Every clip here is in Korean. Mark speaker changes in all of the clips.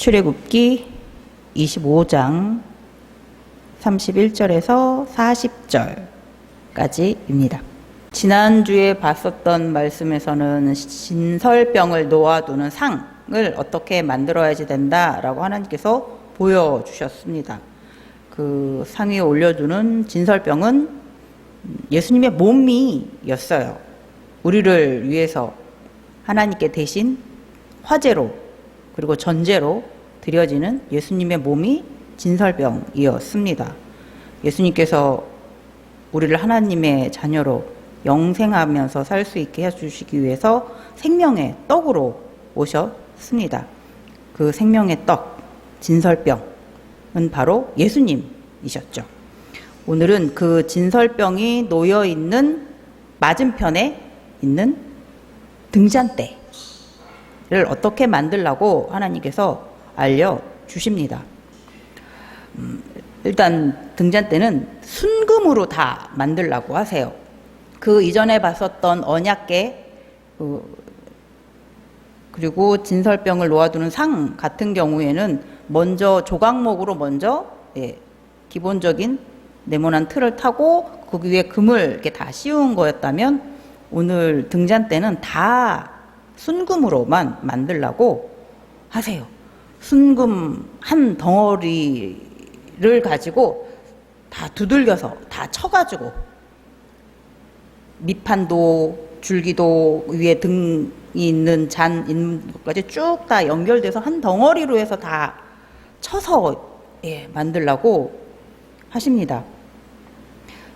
Speaker 1: 출애굽기 25장 31절에서 40절까지입니다. 지난주에 봤었던 말씀에서는 진설병을 놓아두는 상을 어떻게 만들어야지 된다라고 하나님께서 보여주셨습니다. 그 상 위에 올려두는 진설병은 예수님의 몸이었어요. 우리를 위해서 하나님께 대신 화제로 그리고 전제로 드려지는 예수님의 몸이 진설병이었습니다. 예수님께서 우리를 하나님의 자녀로 영생하면서 살 수 있게 해주시기 위해서 생명의 떡으로 오셨습니다. 그 생명의 떡, 진설병은 바로 예수님이셨죠. 오늘은 그 진설병이 놓여있는 맞은편에 있는 등잔대를 어떻게 만들라고 하나님께서 알려주십니다. 일단 등잔대는 순금으로 다 만들라고 하세요. 그 이전에 봤었던 언약궤 그리고 진설병을 놓아두는 상 같은 경우에는 먼저 조각목으로 기본적인 네모난 틀을 타고 그 위에 금을 이렇게 다 씌운 거였다면 오늘 등잔대는 다 순금으로만 만들라고 하세요. 순금 한 덩어리를 가지고 다 두들겨서 다 쳐가지고 밑판도 줄기도 위에 등이 있는 잔 있는 것까지 쭉 다 연결돼서 한 덩어리로 해서 다 쳐서 만들라고 하십니다.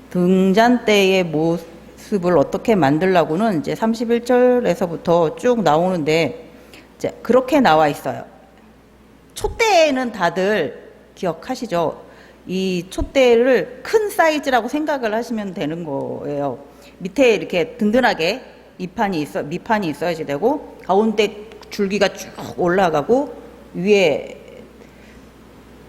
Speaker 1: 등잔대의 모습을 어떻게 만들라고는 이제 31절에서부터 쭉 나오는데 이제 그렇게 나와 있어요. 촛대는 다들 기억하시죠? 이 촛대를 큰 사이즈라고 생각을 하시면 되는 거예요. 밑에 이렇게 든든하게 밑판이 있어야지 되고 가운데 줄기가 쭉 올라가고 위에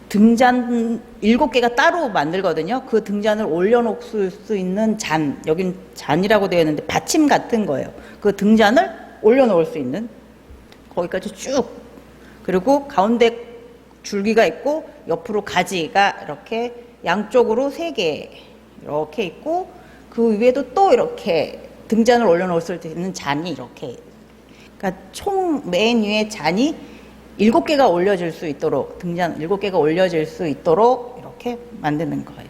Speaker 1: 등잔 7개가 따로 만들거든요. 그 등잔을 올려놓을 수 있는 잔, 여긴 잔이라고 되어 있는데 받침 같은 거예요. 그 등잔을 올려놓을 수 있는 거기까지 쭉, 그리고 가운데 줄기가 있고 옆으로 가지가 이렇게 양쪽으로 3개 이렇게 있고 그 위에도 또 이렇게 등잔을 올려놓을 수 있는 잔이 이렇게, 그러니까 총 맨 위에 잔이 7개가 올려질 수 있도록, 등잔 7개가 올려질 수 있도록 이렇게 만드는 거예요.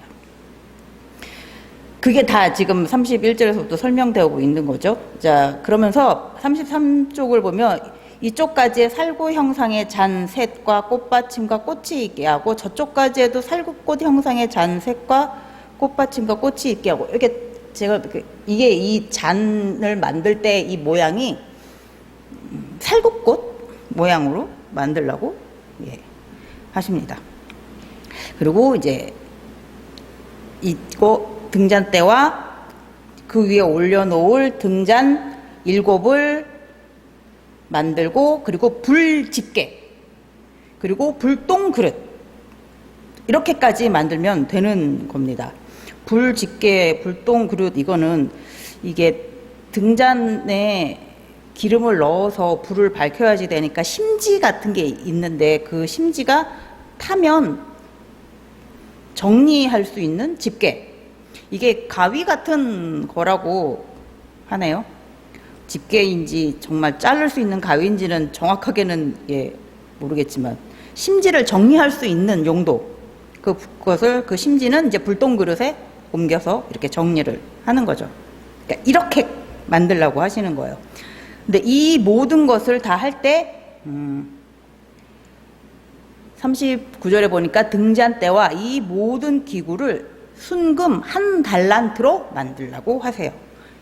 Speaker 1: 그게 다 지금 31절에서부터 설명되고 있는 거죠. 자, 그러면서 33쪽을 보면 이쪽까지의 살구 형상의 잔 셋과 꽃받침과 꽃이 있게 하고 저쪽까지에도 살구꽃 형상의 잔 셋과 꽃받침과 꽃이 있게 하고, 이렇게 제가 이게 이 잔을 만들 때 이 모양이 살구꽃 모양으로 만들라고 하십니다. 그리고 이제 이거 등잔대와 그 위에 올려놓을 등잔 7을 만들고, 그리고 불집게, 그리고 불똥 그릇, 이렇게까지 만들면 되는 겁니다. 불집게, 불똥 그릇, 이거는 이게 등잔에 기름을 넣어서 불을 밝혀야지 되니까 심지 같은 게 있는데 그 심지가 타면 정리할 수 있는 집게, 이게 가위 같은 거라고 하네요. 집게인지 정말 자를 수 있는 가위인지는 정확하게는 모르겠지만 심지를 정리할 수 있는 용도, 그것을 그 심지는 이제 불똥 그릇에 옮겨서 이렇게 정리를 하는 거죠. 그러니까 이렇게 만들라고 하시는 거예요. 근데 이 모든 것을 다 할 때 39절에 보니까 등잔대와 이 모든 기구를 순금 1달란트로 만들라고 하세요.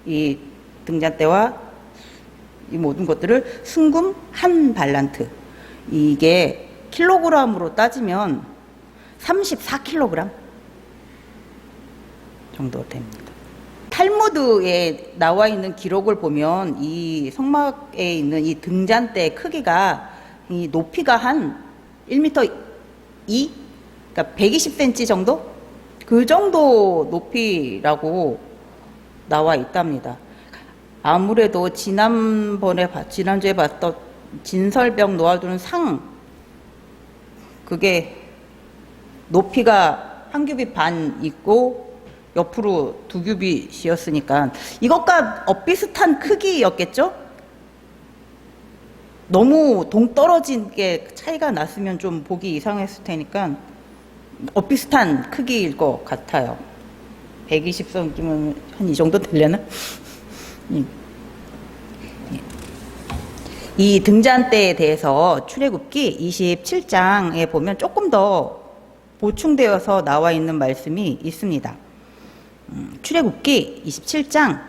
Speaker 1: 이 등잔대와 이 모든 것들을 순금 1달란트, 이게 킬로그램으로 따지면 34kg 정도 됩니다. 탈무드에 나와 있는 기록을 보면 이 성막에 있는 이 등잔대 크기가, 이 높이가 한 1m 2, 그러니까 120cm 정도? 그 정도 높이라고 나와 있답니다. 아무래도 지난주에 봤던 진설병 놓아두는 상 그게 높이가 한 규빗 반 있고 옆으로 두 규빗이었으니까 이것과 비슷한 크기였겠죠? 너무 동떨어진 게 차이가 났으면 좀 보기 이상했을 테니까 비슷한 크기일 것 같아요. 120cm면 한 이 정도 되려나? 이 등잔대에 대해서 출애굽기 27장에 보면 조금 더 보충되어서 나와 있는 말씀이 있습니다. 출애굽기 27장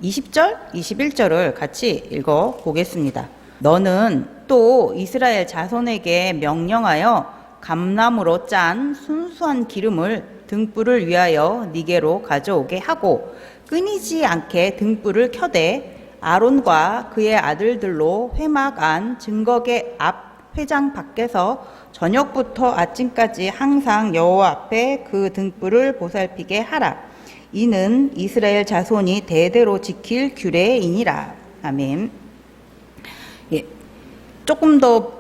Speaker 1: 20절, 21절을 같이 읽어 보겠습니다. 너는 또 이스라엘 자손에게 명령하여 감나무로 짠 순수한 기름을 등불을 위하여 니게로 가져오게 하고 끊이지 않게 등불을 켜되 아론과 그의 아들들로 회막 안 증거계 앞 회장 밖에서 저녁부터 아침까지 항상 여호와 앞에 그 등불을 보살피게 하라. 이는 이스라엘 자손이 대대로 지킬 규례이니라. 아멘. 예, 조금 더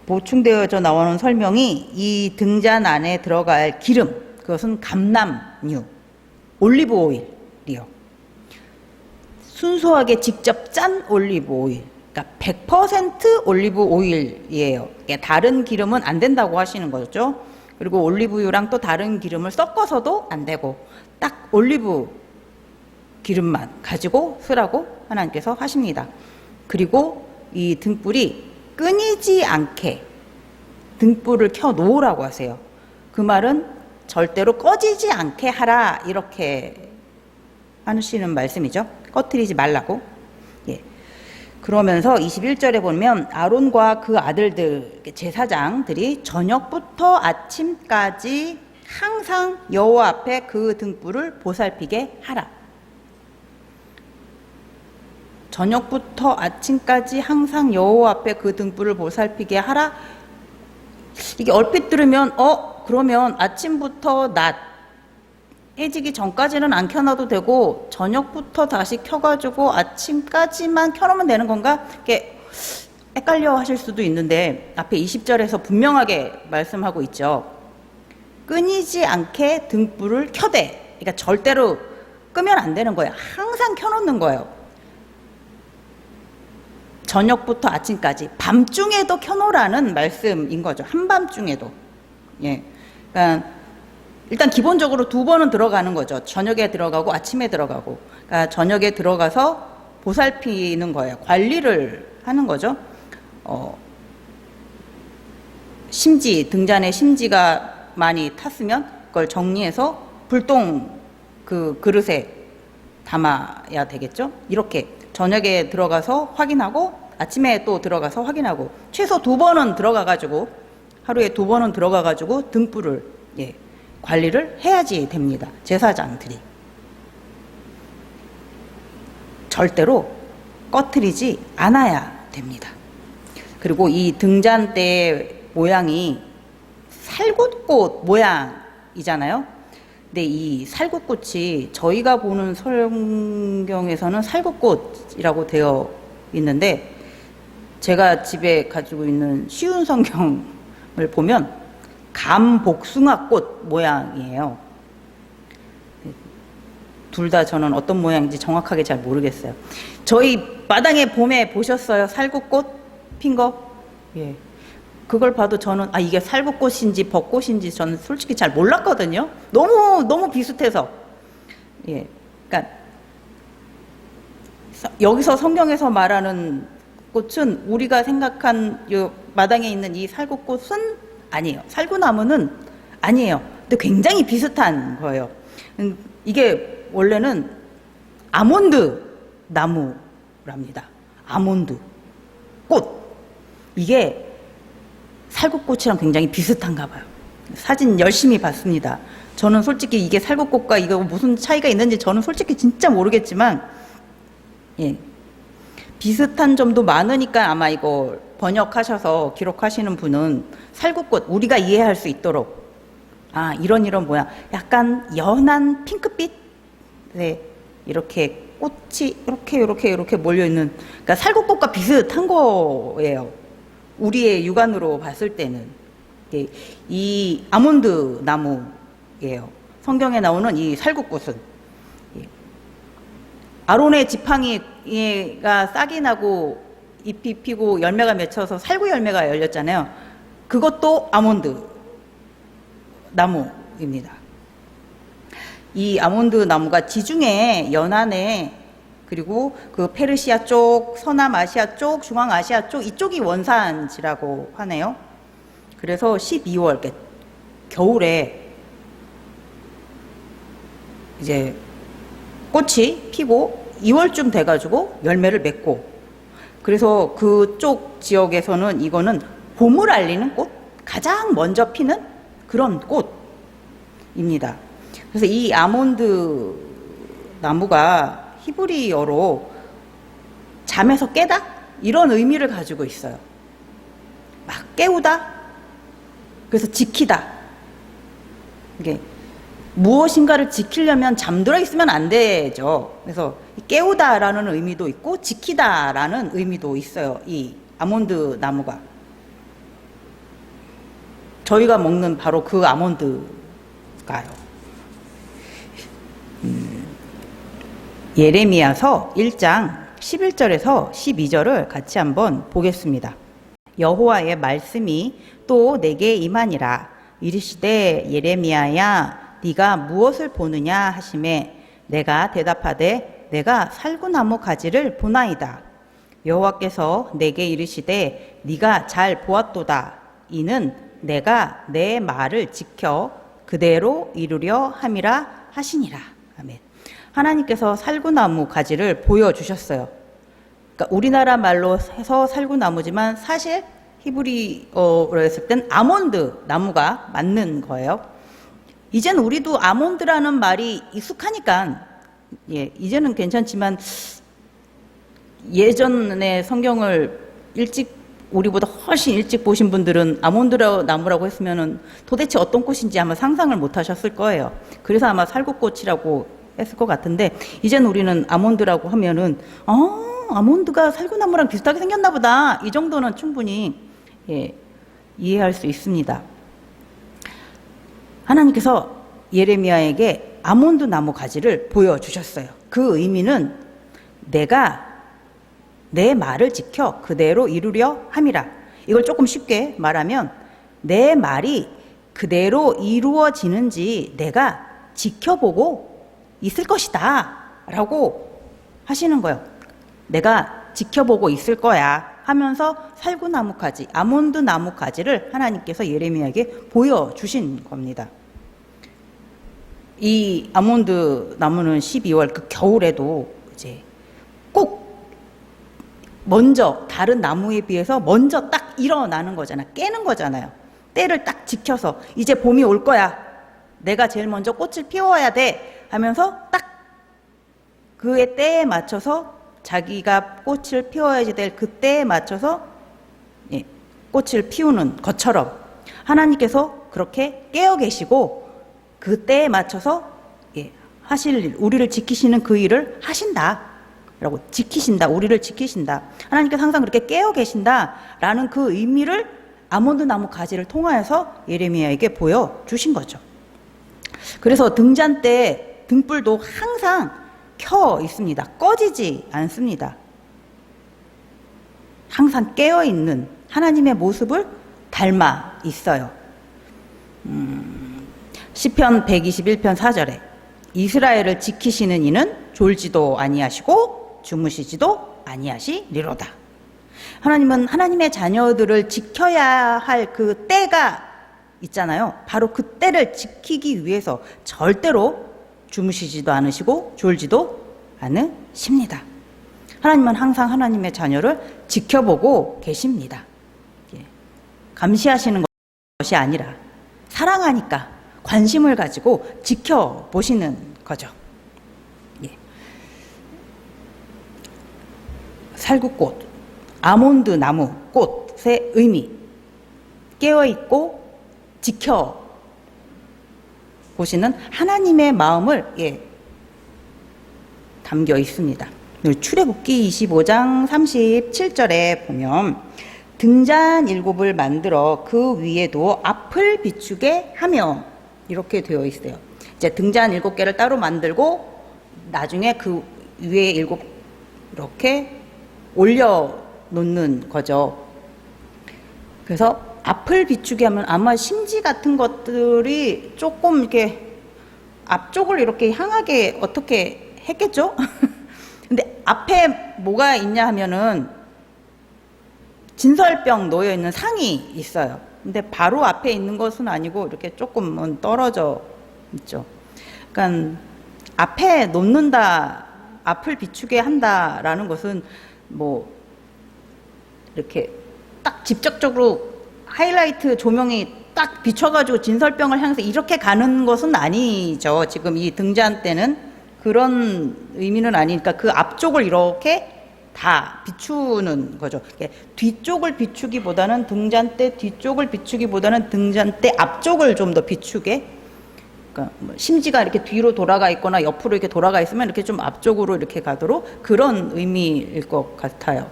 Speaker 1: 보충되어져 나오는 설명이 이 등잔 안에 들어갈 기름, 그것은 감람유, 올리브 오일이요. 순수하게 직접 짠 올리브 오일, 그러니까 100% 올리브 오일이에요. 다른 기름은 안 된다고 하시는 거죠. 그리고 올리브유랑 또 다른 기름을 섞어서도 안 되고 딱 올리브 기름만 가지고 쓰라고 하나님께서 하십니다. 그리고 이 등불이 끊이지 않게 등불을 켜 놓으라고 하세요. 그 말은 절대로 꺼지지 않게 하라 이렇게 하시는 말씀이죠. 꺼트리지 말라고. 예. 그러면서 21절에 보면 아론과 그 아들들 제사장들이 저녁부터 아침까지 항상 여호와 앞에 그 등불을 보살피게 하라. 저녁부터 아침까지 항상 여호와 앞에 그 등불을 보살피게 하라. 이게 얼핏 들으면 그러면 아침부터 낮 해지기 전까지는 안 켜놔도 되고 저녁부터 다시 켜가지고 아침까지만 켜놓으면 되는 건가? 이렇게 헷갈려 하실 수도 있는데 앞에 20절에서 분명하게 말씀하고 있죠. 끊이지 않게 등불을 켜되, 그러니까 절대로 끄면 안 되는 거예요. 항상 켜놓는 거예요. 저녁부터 아침까지 밤중에도 켜놓으라는 말씀인 거죠. 한밤중에도. 예. 그러니까 일단 기본적으로 두 번은 들어가는 거죠. 저녁에 들어가고 아침에 들어가고. 그러니까 저녁에 들어가서 보살피는 거예요. 관리를 하는 거죠. 심지, 등잔에 심지가 많이 탔으면 그걸 정리해서 불똥 그 그릇에 담아야 되겠죠. 이렇게 저녁에 들어가서 확인하고 아침에 또 들어가서 확인하고 최소 두 번은 들어가가지고 하루에 두 번은 들어가가지고 등불을 관리를 해야지 됩니다. 제사장들이. 절대로 꺼트리지 않아야 됩니다. 그리고 이 등잔대 모양이 살구꽃 모양이잖아요. 근데 이 살구꽃이 저희가 보는 성경에서는 살구꽃이라고 되어 있는데 제가 집에 가지고 있는 쉬운 성경을 보면 감복숭아꽃 모양이에요. 둘 다 저는 어떤 모양인지 정확하게 잘 모르겠어요. 저희 마당에 봄에 보셨어요? 살구꽃 핀 거? 예. 그걸 봐도 저는 이게 살구꽃인지 벚꽃인지 저는 솔직히 잘 몰랐거든요. 너무 비슷해서. 예. 그러니까 여기서 성경에서 말하는 꽃은 우리가 생각한 요 마당에 있는 이 살구꽃은 아니에요. 살구나무는 아니에요. 근데 굉장히 비슷한 거예요. 이게 원래는 아몬드 나무랍니다. 아몬드 꽃. 이게 살구꽃이랑 굉장히 비슷한가 봐요. 사진 열심히 봤습니다. 저는 솔직히 이게 살구꽃과 이거 무슨 차이가 있는지 저는 솔직히 진짜 모르겠지만 예. 비슷한 점도 많으니까 아마 이거 번역하셔서 기록하시는 분은 살구꽃 우리가 이해할 수 있도록 이런 모양 약간 연한 핑크빛 이렇게 꽃이 이렇게 몰려있는 그러니까 살구꽃과 비슷한 거예요. 우리의 육안으로 봤을 때는 예, 이 아몬드 나무예요. 성경에 나오는 이 살구꽃은 예. 아론의 지팡이가 싹이 나고 잎이 피고 열매가 맺혀서 살구 열매가 열렸잖아요. 그것도 아몬드 나무입니다. 이 아몬드 나무가 지중해 연안에 그리고 그 페르시아 쪽, 서남아시아 쪽, 중앙아시아 쪽 이쪽이 원산지라고 하네요. 그래서 12월 겨울에 이제 꽃이 피고 2월쯤 돼가지고 열매를 맺고, 그래서 그쪽 지역에서는 이거는 봄을 알리는 꽃, 가장 먼저 피는 그런 꽃입니다. 그래서 이 아몬드 나무가 히브리어로 잠에서 깨다 이런 의미를 가지고 있어요. 막 깨우다, 그래서 지키다. 이게 무엇인가를 지키려면 잠들어 있으면 안 되죠. 그래서 깨우다라는 의미도 있고 지키다라는 의미도 있어요. 이 아몬드 나무가. 저희가 먹는 바로 그 아몬드가요. 예레미야서 1장 11절에서 12절을 같이 한번 보겠습니다. 여호와의 말씀이 또 내게 임하니라. 이르시되 예레미야야 네가 무엇을 보느냐 하시매 내가 대답하되 내가 살구나무 가지를 보나이다. 여호와께서 내게 이르시되 네가 잘 보았도다. 이는 내가 내 말을 지켜 그대로 이루려 함이라 하시니라. 아멘. 하나님께서 살구나무 가지를 보여주셨어요. 그러니까 우리나라 말로 해서 살구나무지만 사실 히브리어로 했을 땐 아몬드 나무가 맞는 거예요. 이젠 우리도 아몬드라는 말이 익숙하니까 예, 이제는 괜찮지만 예전에 성경을 우리보다 훨씬 일찍 보신 분들은 아몬드 나무라고 했으면은 도대체 어떤 꽃인지 아마 상상을 못 하셨을 거예요. 그래서 아마 살구꽃이라고 했을 것 같은데, 이제는 우리는 아몬드라고 하면은 아몬드가 살구나무랑 비슷하게 생겼나 보다, 이 정도는 충분히 예, 이해할 수 있습니다. 하나님께서 예레미야에게 아몬드 나무 가지를 보여주셨어요. 그 의미는 내가 내 말을 지켜 그대로 이루려 함이라. 이걸 조금 쉽게 말하면 내 말이 그대로 이루어지는지 내가 지켜보고 있을 것이다 라고 하시는 거예요. 내가 지켜보고 있을 거야 하면서 살구나무 가지, 아몬드 나무 가지를 하나님께서 예레미야에게 보여주신 겁니다. 이 아몬드 나무는 12월 그 겨울에도 이제 꼭 먼저 다른 나무에 비해서 먼저 딱 일어나는 거잖아. 깨는 거잖아요. 때를 딱 지켜서 이제 봄이 올 거야. 내가 제일 먼저 꽃을 피워야 돼 하면서 딱 그의 때에 맞춰서 자기가 꽃을 피워야지 될 그 때에 맞춰서 예, 꽃을 피우는 것처럼 하나님께서 그렇게 깨어 계시고 그 때에 맞춰서 예, 하실 일, 우리를 지키시는 그 일을 하신다 라고, 지키신다, 우리를 지키신다, 하나님께서 항상 그렇게 깨어 계신다라는 그 의미를 아몬드 나무 가지를 통하여서 예레미야에게 보여주신 거죠. 그래서 등잔 때 등불도 항상 켜 있습니다. 꺼지지 않습니다. 항상 깨어 있는 하나님의 모습을 닮아 있어요. 시편 121편 4절에 이스라엘을 지키시는 이는 졸지도 아니하시고 주무시지도 아니하시리로다. 하나님은 하나님의 자녀들을 지켜야 할 그 때가 있잖아요. 바로 그 때를 지키기 위해서 절대로 주무시지도 않으시고 졸지도 않으십니다. 하나님은 항상 하나님의 자녀를 지켜보고 계십니다. 감시하시는 것이 아니라 사랑하니까 관심을 가지고 지켜보시는 거죠. 살구꽃, 아몬드 나무 꽃의 의미, 깨어있고 지켜보시는 하나님의 마음을 담겨 있습니다. 출애굽기 25장 37절에 보면 등잔 7을 만들어 그 위에도 앞을 비추게 하며 이렇게 되어 있어요. 이제 등잔 7개를 따로 만들고 나중에 그 위에 7 이렇게 올려 놓는 거죠. 그래서 앞을 비추게 하면 아마 심지 같은 것들이 조금 이렇게 앞쪽을 이렇게 향하게 어떻게 했겠죠? 근데 앞에 뭐가 있냐 하면은 진설병 놓여 있는 상이 있어요. 근데 바로 앞에 있는 것은 아니고 이렇게 조금은 떨어져 있죠. 그러니까 앞에 놓는다, 앞을 비추게 한다라는 것은 뭐 이렇게 딱 직접적으로 하이라이트 조명이 딱 비춰가지고 진설병을 향해서 이렇게 가는 것은 아니죠. 지금 이 등잔 때는 그런 의미는 아니니까 그 앞쪽을 이렇게 다 비추는 거죠. 뒤쪽을 비추기보다는 등잔대 뒤쪽을 비추기보다는 등잔대 앞쪽을 좀 더 비추게. 그러니까 뭐 심지가 이렇게 뒤로 돌아가 있거나 옆으로 이렇게 돌아가 있으면 이렇게 좀 앞쪽으로 이렇게 가도록 그런 의미일 것 같아요.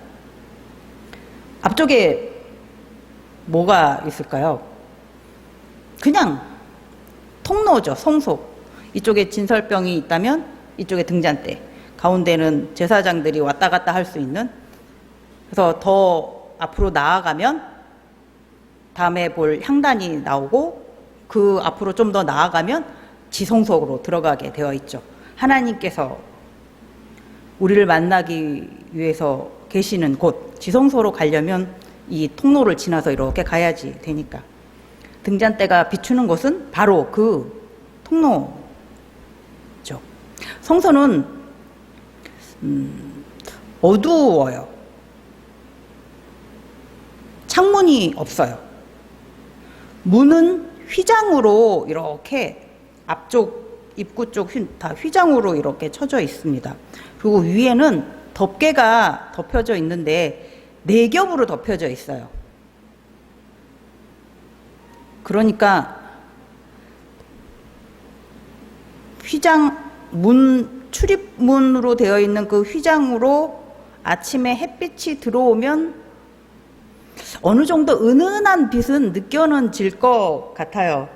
Speaker 1: 앞쪽에 뭐가 있을까요? 그냥 통로죠. 성소. 이쪽에 진설병이 있다면 이쪽에 등잔대, 가운데는 제사장들이 왔다 갔다 할 수 있는. 그래서 더 앞으로 나아가면 다음에 볼 향단이 나오고 그 앞으로 좀 더 나아가면 지성소로 들어가게 되어 있죠. 하나님께서 우리를 만나기 위해서 계시는 곳 지성소로 가려면 이 통로를 지나서 이렇게 가야지 되니까 등잔대가 비추는 곳은 바로 그 통로죠. 성소는 어두워요. 창문이 없어요. 문은 휘장으로 이렇게 앞쪽 입구 쪽 다 휘장으로 이렇게 쳐져 있습니다. 그리고 위에는 덮개가 덮여져 있는데 4겹으로 덮여져 있어요. 그러니까 휘장 문 출입문으로 되어 있는 그 휘장으로 아침에 햇빛이 들어오면 어느 정도 은은한 빛은 느껴는 질 것 같아요.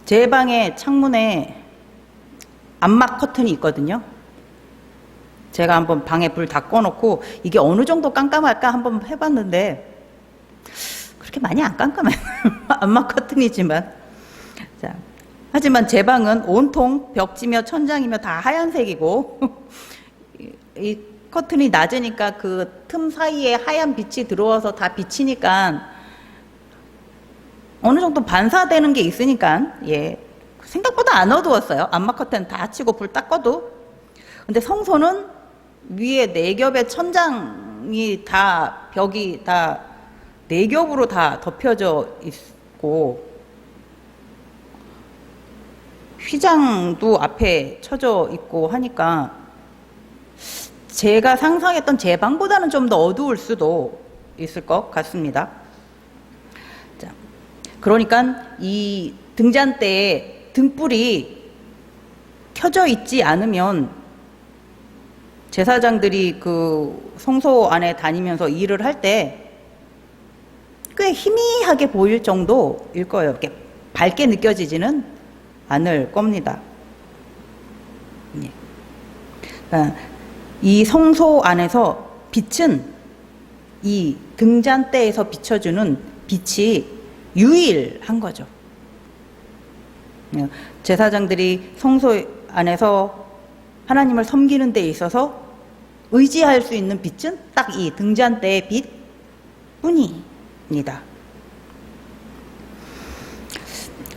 Speaker 1: 제 방의 창문에 암막 커튼이 있거든요. 제가 한번 방에 불 다 꺼놓고 이게 어느 정도 깜깜할까 한번 해봤는데 그렇게 많이 안 깜깜해요. 암막 커튼이지만. 자, 하지만 제 방은 온통 벽지며 천장이며 다 하얀색이고 이 커튼이 낮으니까 그 틈 사이에 하얀 빛이 들어와서 다 비치니까 어느 정도 반사되는 게 있으니까 예 생각보다 안 어두웠어요. 암막 커튼 다 치고 불 딱 꺼도. 근데 성소는 위에 4겹의 천장이 다 벽이 다 4겹으로 다 덮여져 있고 휘장도 앞에 쳐져 있고 하니까 제가 상상했던 제 방보다는 좀 더 어두울 수도 있을 것 같습니다. 자, 그러니까 이 등잔대에 등불이 켜져 있지 않으면 제사장들이 그 성소 안에 다니면서 일을 할 때 꽤 희미하게 보일 정도일 거예요. 이렇게 밝게 느껴지지는 않을 겁니다. 예. 이 성소 안에서 빛은 이 등잔대에서 비춰주는 빛이 유일한 거죠. 제사장들이 성소 안에서 하나님을 섬기는 데 있어서 의지할 수 있는 빛은 딱 이 등잔대의 빛뿐입니다.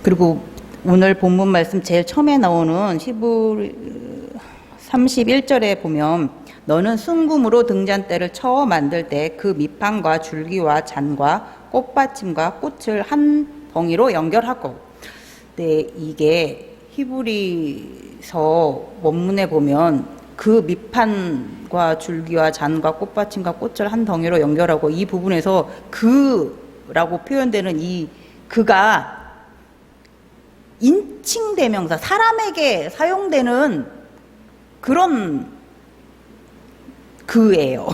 Speaker 1: 그리고 오늘 본문 말씀 제일 처음에 나오는 히브리 31절에 보면 너는 순금으로 등잔대를 쳐 만들 때 그 밑판과 줄기와 잔과 꽃받침과 꽃을 한 덩이로 연결하고. 네, 이게 히브리서 원문에 보면 그 밑판과 줄기와 잔과 꽃받침과 꽃을 한 덩이로 연결하고 이 부분에서 그라고 표현되는 이 그가 인칭대명사, 사람에게 사용되는 그런 그예요.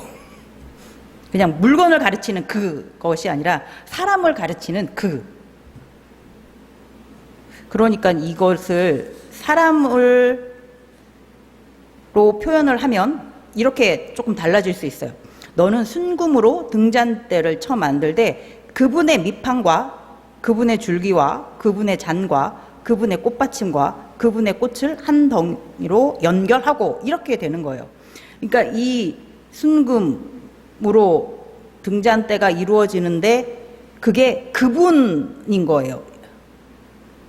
Speaker 1: 그냥 물건을 가르치는 그것이 아니라 사람을 가르치는 그러니까 이것을 사람으로 표현을 하면 이렇게 조금 달라질 수 있어요. 너는 순금으로 등잔대를 쳐 만들되 그분의 밑판과 그분의 줄기와 그분의 잔과 그분의 꽃받침과 그분의 꽃을 한 덩이로 연결하고 이렇게 되는 거예요. 그러니까 이 순금으로 등잔대가 이루어지는데 그게 그분인 거예요.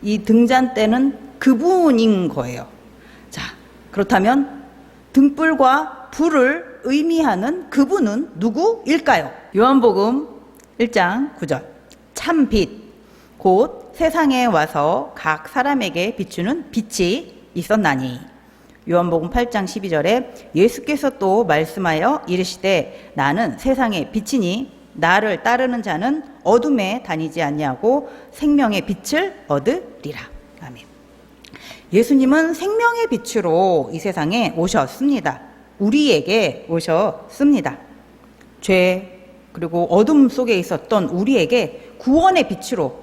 Speaker 1: 이 등잔대는 그분인 거예요. 자, 그렇다면 등불과 불을 의미하는 그분은 누구일까요? 요한복음 1장 9절. 참 빛, 곧 세상에 와서 각 사람에게 비추는 빛이 있었나니. 요한복음 8장 12절에 예수께서 또 말씀하여 이르시되 나는 세상의 빛이니 나를 따르는 자는 어둠에 다니지 아니하고 생명의 빛을 얻으리라. 아멘. 예수님은 생명의 빛으로 이 세상에 오셨습니다. 우리에게 오셨습니다. 죄 그리고 어둠 속에 있었던 우리에게 구원의 빛으로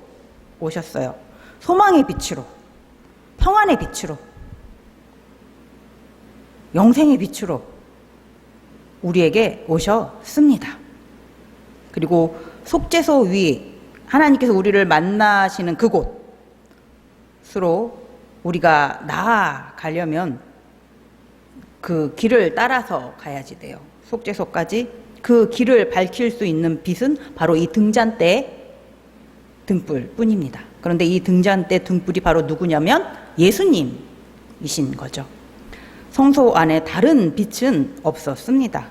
Speaker 1: 오셨어요. 소망의 빛으로, 평안의 빛으로, 영생의 빛으로 우리에게 오셨습니다. 그리고 속죄소 위 하나님께서 우리를 만나시는 그곳으로 우리가 나아가려면 그 길을 따라서 가야지 돼요. 속죄소까지 그 길을 밝힐 수 있는 빛은 바로 이 등잔대 등불 뿐입니다. 그런데 이 등잔대 등불이 바로 누구냐면 예수님이신 거죠. 성소 안에 다른 빛은 없었습니다.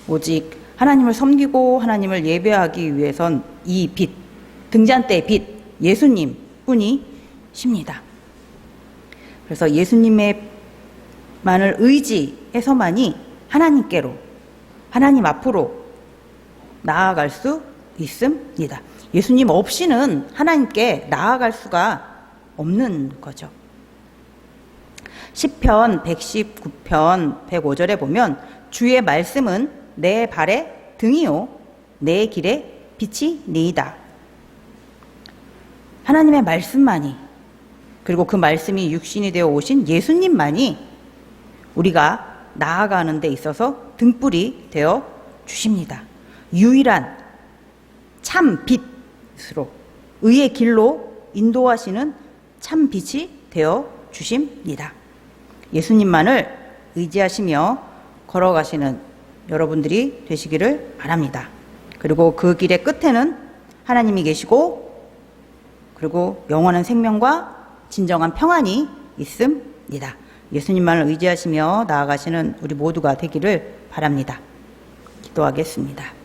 Speaker 1: 오직 하나님을 섬기고 하나님을 예배하기 위해선 이 빛, 등잔대의 빛, 예수님 뿐이십니다. 그래서 예수님만을 의지해서만이 하나님께로, 하나님 앞으로 나아갈 수 있습니다. 예수님 없이는 하나님께 나아갈 수가 없는 거죠. 시편 119편 105절에 보면 주의 말씀은 내 발의 등이요 내 길의 빛이니이다. 하나님의 말씀만이, 그리고 그 말씀이 육신이 되어 오신 예수님만이 우리가 나아가는 데 있어서 등불이 되어 주십니다. 유일한 참 빛으로 의의 길로 인도하시는 참 빛이 되어 주십니다. 예수님만을 의지하시며 걸어가시는 여러분들이 되시기를 바랍니다. 그리고 그 길의 끝에는 하나님이 계시고 그리고 영원한 생명과 진정한 평안이 있습니다. 예수님만을 의지하시며 나아가시는 우리 모두가 되기를 바랍니다. 기도하겠습니다.